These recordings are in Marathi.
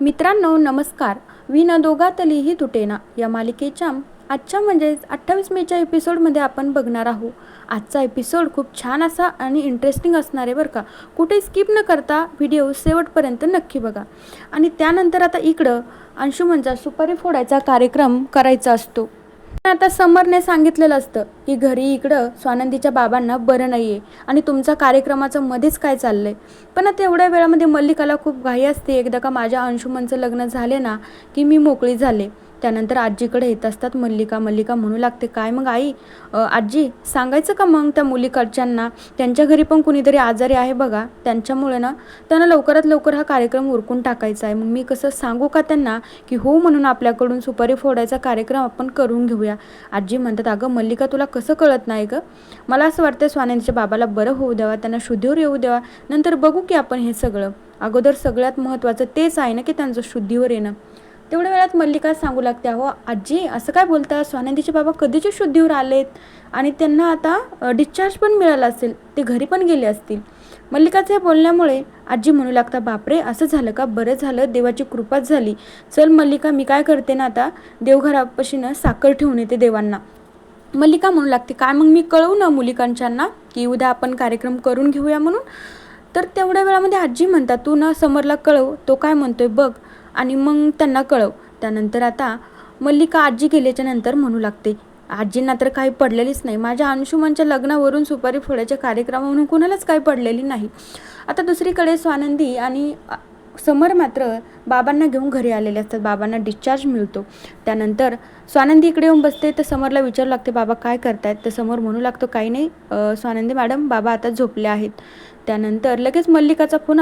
मित्रांनो नमस्कार. विना दोघातलीही तुटेना या मालिकेच्या आजच्या म्हणजेच 28 मेच्या एपिसोडमध्ये आपण बघणार आहोत. आजचा एपिसोड खूप छान असा आणि इंटरेस्टिंग असणार आहे बरं का. कुठे स्किप न करता व्हिडिओ शेवटपर्यंत नक्की बघा. आणि त्यानंतर आता इकडं अंशुमनचा सुपारी फोडायचा कार्यक्रम करायचा असतो. आता समरने सांगितलेलं असतं की घरी इकडं स्वानंदीच्या बाबांना बरं नाही आहे आणि तुमचा कार्यक्रमाचं मध्येच काय चाललंय. पण आता एवढ्या वेळामध्ये मल्लिकाला खूप घाई असते. एकदा का माझ्या अंशुमनचं लग्न झाले ना की मी मोकळी झाले. त्यानंतर आजीकडे येत असतात मल्लिका म्हणू लागते, काय मग आई, आजी सांगायचं का मग त्या मुलीकडच्यांना, त्यांच्या घरी पण कुणीतरी आजारी आहे बघा, त्यांच्यामुळे ना त्यांना लवकरात लवकर हा कार्यक्रम उरकून टाकायचा आहे. मग मी कसं सांगू का त्यांना की हो म्हणून आपल्याकडून सुपारी फोडायचा कार्यक्रम आपण करून घेऊया. आजी म्हणतात, अगं मल्लिका तुला कसं कळत नाही गं, मला असं वाटतं स्वानंदीच्या बाबाला बरं होऊ द्यावा, त्यांना शुद्धीवर येऊ द्यावा, नंतर बघू की आपण हे सगळं. अगोदर सगळ्यात महत्त्वाचं तेच आहे ना की त्यांचं शुद्धीवर येणं. तेवढ्या वेळात मल्लिका सांगू लागते, अहो आजी असं काय बोलता, स्वानंदीचे बाबा कधीचे शुद्धीवर आलेत आणि त्यांना आता डिस्चार्ज पण मिळाला असेल, ते घरी पण गेले असतील. मल्लिकाचे बोलण्यामुळे आजी म्हणू लागता, बापरे असं झालं का, बरं झालं देवाची कृपाच झाली. चल मल्लिका मी काय करते ना आता देवघरापाशी ना साखर ठेवून येते देवांना. मल्लिका म्हणू लागते, काय मग मी कळवू ना मुलीकांच्यांना की उद्या आपण कार्यक्रम करून घेऊया म्हणून. तर तेवढ्या वेळामध्ये आजी म्हणतात, तू ना समरला कळव, तो काय म्हणतोय बघ आणि मग त्यांना कळव. त्यानंतर आता मल्लिका आजी गेल्याच्या नंतर म्हणू लागते, आजींना तर काही पडलेलीच नाही, माझ्या अंशुमनच्या लग्नावरून सुपारी फोडायच्या कार्यक्रमावरून कुणालाच काही पडलेली नाही. आता दुसरीकडे स्वानंदी आणि समर मात्र बाबांना घेऊन घरी आलेले असतात. बाबांना डिस्चार्ज मिळतो. त्यानंतर स्वानंदी इकडे येऊन बसते. तर समरला विचारू लागते, बाबा काय करतायत. तर समोर म्हणू लागतो, काही नाही स्वानंदी मॅडम, बाबा आता झोपले आहेत. त्यानंतर लगेच मल्लिकाचा फोन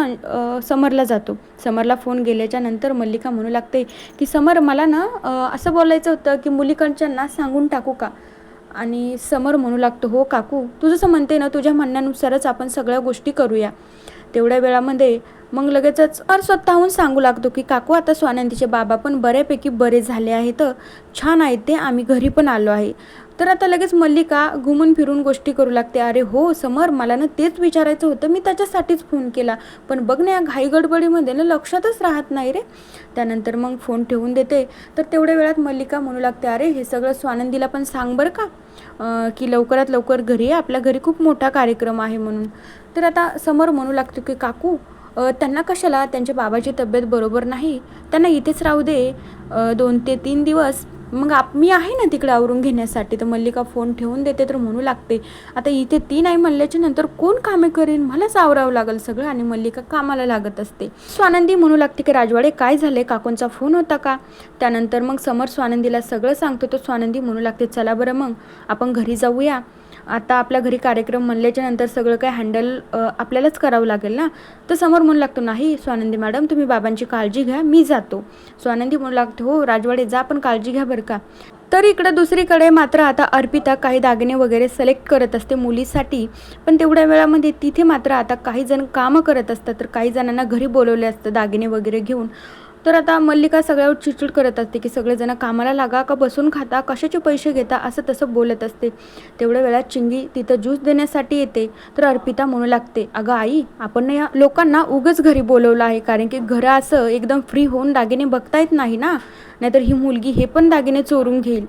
समरला जातो. समरला फोन गेल्याच्या नंतर मल्लिका म्हणू लागते की समर मला ना असं बोलायचं होतं की मुलीकडच्यांना सांगून टाकू का. आणि समर म्हणू लागतो, हो काकू तू जसं म्हणते ना तुझ्या म्हणण्यानुसारच आपण सगळ्या गोष्टी करूया. तेवढ्या वेळामध्ये मग लगेचच स्वतःहून सांगू लागतो की काकू आता स्वानंदीचे बाबा पण बऱ्यापैकी बरे झाले आहेत, छान आहेत ते, आम्ही घरी पण आलो आहे. तर आता लगेच मल्लिका घुमून फिरून गोष्टी करू लागते, अरे हो समर मला ना तेच विचारायचं होतं, मी त्याच्यासाठीच फोन केला, पण बघ ना या घाई गडबडीमध्ये ना लक्षातच राहत नाही रे. त्यानंतर मग फोन ठेवून देते. तर तेवढ्या वेळात मल्लिका म्हणू लागते, अरे हे सगळं स्वानंदीला पण सांग बरं का की लवकरात लवकर घरी आहे, आपल्या घरी खूप मोठा कार्यक्रम आहे म्हणून. तर आता समर म्हणू लागतो की काकू त्यांना कशाला, त्यांच्या बाबाची तब्येत बरोबर नाही, त्यांना इथेच राहू दे 2 ते 3 दिवस, मग मी आहे ना तिकडे आवरून घेण्यासाठी. तर मल्लिका फोन ठेवून देते. तर म्हणू लागते, आता इथे ती नाही म्हणल्याच्या नंतर कोण कामे करेन, मलाच आवरावं लागेल सगळं. आणि मल्लिका कामाला लागत असते. स्वानंदी म्हणू लागते की राजवाडे काय झाले, काकूंचा फोन होता का. त्यानंतर मग समर स्वानंदीला सगळं सांगतो. तर स्वानंदी म्हणू लागते, चला बरं मग आपण घरी जाऊया, आता आपल्या घरी कार्यक्रम म्हणल्याच्या नंतर सगळं काय हँडल आपल्यालाच करावं लागेल ना. तर समोर म्हणू लागतो, नाही स्वानंदी मॅडम तुम्ही बाबांची काळजी घ्या, मी जातो. स्वानंदी म्हणू लागते, हो राजवाडे जा पण काळजी घ्या बरं का. तर इकडं दुसरीकडे मात्र आता अर्पिता काही दागिने वगैरे सिलेक्ट करत असते मुलीसाठी. पण तेवढ्या वेळामध्ये तिथे मात्र आता काही जण कामं करत असतात. तर काही जणांना घरी बोलवले असतं दागिने वगैरे घेऊन. तर आता मल्लिका सगळ्यावर चिडचिड करत असते की सगळेजण कामाला लागा का बसून खाता, कशाचे पैसे घेता, असं तसं बोलत असते. तेवढ्या वेळात चिंगी तिथं ज्यूस देण्यासाठी येते. तर अर्पिता म्हणू लागते, अगं आई आपण या लोकांना उगाच घरी बोलवलं आहे, कारण की घरं असं एकदम फ्री होऊन दागिने बघता येत नाही ना, नाहीतर ही मुलगी हे पण दागिने चोरून घेईल.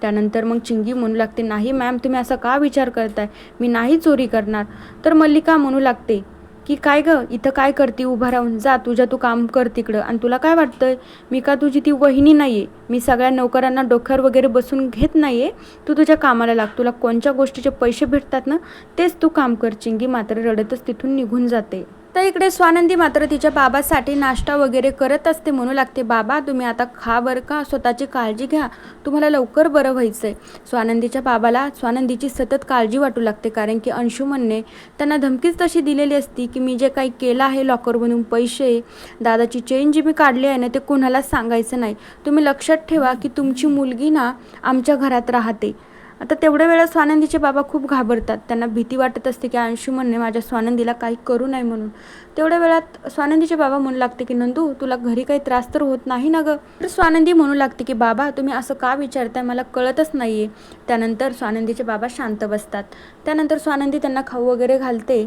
त्यानंतर मग चिंगी म्हणू लागते, नाही मॅम तुम्ही असा का विचार करताय, मी नाही चोरी करणार. तर मल्लिका म्हणू लागते की काय गं इथं काय करते उभा राहून, जा तू काम कर तिकडं. आणि तुला काय वाटतंय मी का तुझी ती वहिनी नाही आहे, मी सगळ्या नौकरांना डोक्यावर वगैरे बसून घेत नाही आहे, तू तुझ्या कामाला लाग, तुला कोणत्या गोष्टीचे पैसे भेटतात ना तेच तू काम कर. चिंगी मात्र रडतच तिथून निघून जाते. तर इकडे स्वानंदी मात्र तिच्या बाबासाठी नाश्ता वगैरे करत असते. म्हणू लागते, बाबा तुम्ही आता खा बरं का, स्वतःची काळजी घ्या, तुम्हाला लवकर बरं व्हायचं आहे. स्वानंदीच्या बाबाला स्वानंदीची सतत काळजी वाटू लागते, कारण की अंशुमनने त्यांना धमकीच तशी दिलेली असती की मी जे काही केलं आहे लॉकरमधून पैसे, दादाची चेन जी मी काढली आहे ना ते कोणालाच सांगायचं नाही, तुम्ही लक्षात ठेवा की तुमची मुलगी ना आमच्या घरात राहते. आता तेवढ्या वेळा स्वानंदीचे बाबा खूप घाबरतात. त्यांना भीती वाटत असते की अंशुमनने माझ्या स्वानंदीला काही करू नये म्हणून. तेवढ्या वेळात स्वानंदीचे बाबा म्हणू लागते की नंदू तुला घरी काही त्रास तर होत नाही ना गं. तर स्वानंदी म्हणू लागते की बाबा तुम्ही असं का विचारताय, मला कळतच नाही आहे. त्यानंतर स्वानंदीचे बाबा शांत बसतात. त्यानंतर स्वानंदी त्यांना खाऊ वगैरे घालते.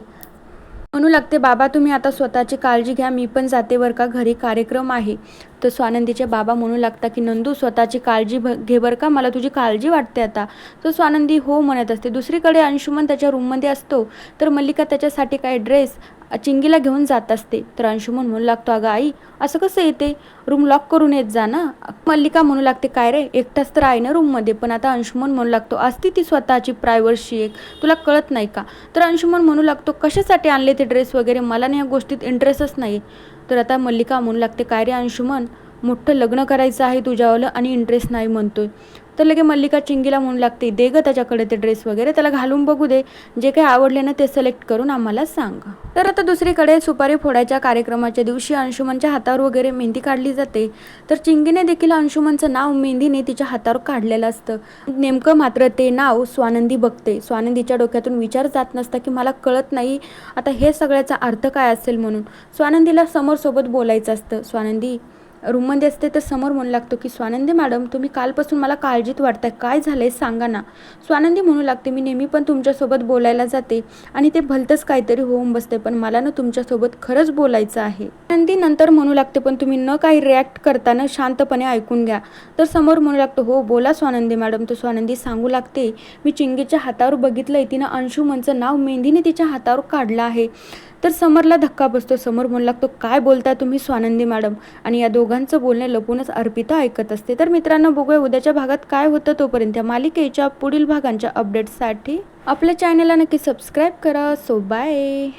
म्हणू लागते, बाबा तुम्ही आता स्वतःची काळजी घ्या, मी पण जाते बरं का, घरी कार्यक्रम आहे. तर स्वानंदीचे बाबा म्हणू लागतात की नंदू स्वतःची काळजी घे बरं का, मला तुझी काळजी वाटते आता. तर स्वानंदी हो म्हणत असते. दुसरीकडे अंशुमन त्याच्या रूममध्ये असतो. तर मल्लिका त्याच्यासाठी काही ड्रेस चिंगीला घेऊन जात असते. तर अंशुमन म्हणू लागतो, अगं आई असं कसं येते, रूम लॉक करून येत जा ना. मल्लिका म्हणू लागते, काय रे एकटाच तर आहे ना रूममध्ये. पण आता अंशुमन म्हणू लागतो, असती ती स्वतःची प्रायव्हसी एक, तुला कळत नाही का. तर अंशुमन म्हणू लागतो, कशासाठी आणले ते ड्रेस वगैरे, मला नाही या गोष्टीत इंटरेस्टच नाही. तर आता मल्लिका म्हणू लागते, काय रे अंशुमन, मोठं लग्न करायचं आहे तुझ्यावालं आणि इंटरेस्ट नाही म्हणतोय. तर लगे मल्लिका चिंगीला म्हणू लागते, दे गं त्याच्याकडे ते ड्रेस वगैरे, त्याला घालून बघू दे, जे काही आवडले ना ते सिलेक्ट करून आम्हाला सांग. तर आता दुसरीकडे सुपारी फोडायच्या कार्यक्रमाच्या दिवशी अंशुमनच्या हातावर वगैरे मेहंदी काढली जाते. तर चिंगीने देखील अंशुमनचं नाव मेहंदीने तिच्या हातावर काढलेलं असतं. नेमकं मात्र ते नाव स्वानंदी बघते. स्वानंदीच्या डोक्यातून विचार जात नसता की मला कळत नाही आता हे सगळ्याचा अर्थ काय असेल म्हणून. स्वानंदीला समोरसोबत बोलायचं असतं. स्वानंदी रूममध्ये असते. तर समोर म्हणू लागतो की स्वानंदी मॅडम तुम्ही कालपासून मला काळजीत वाटताय, काय झालंय सांगा ना. स्वानंदी म्हणू लागते, मी नेहमी पण तुमच्यासोबत बोलायला जाते आणि ते भलतंच काहीतरी होऊन बसते, पण मला ना तुमच्यासोबत खरंच बोलायचं आहे. स्वानंदी नंतर म्हणू लागते, पण तुम्ही न काही रिॲक्ट करताना शांतपणे ऐकून घ्या. तर समोर म्हणू लागतो, हो बोला स्वानंदी मॅडम. तर स्वानंदी सांगू लागते, मी चिंगीच्या हातावर बघितलंय, तिनं अंशुमनचं नाव मेहंदीने तिच्या हातावर काढलं आहे. तर समरला धक्का बसतो. समोर म्हणू लागतो, काय बोलताय तुम्ही स्वानंदी मॅडम. आणि या दोघांचं बोलणे लपूनच अर्पिता ऐकत असते. तर मित्रांनो बघूया उद्याच्या भागात काय होतं. तोपर्यंत या मालिकेच्या पुढील भागांच्या अपडेट्ससाठी आपल्या चॅनलला नक्की सबस्क्राईब करा. So bye.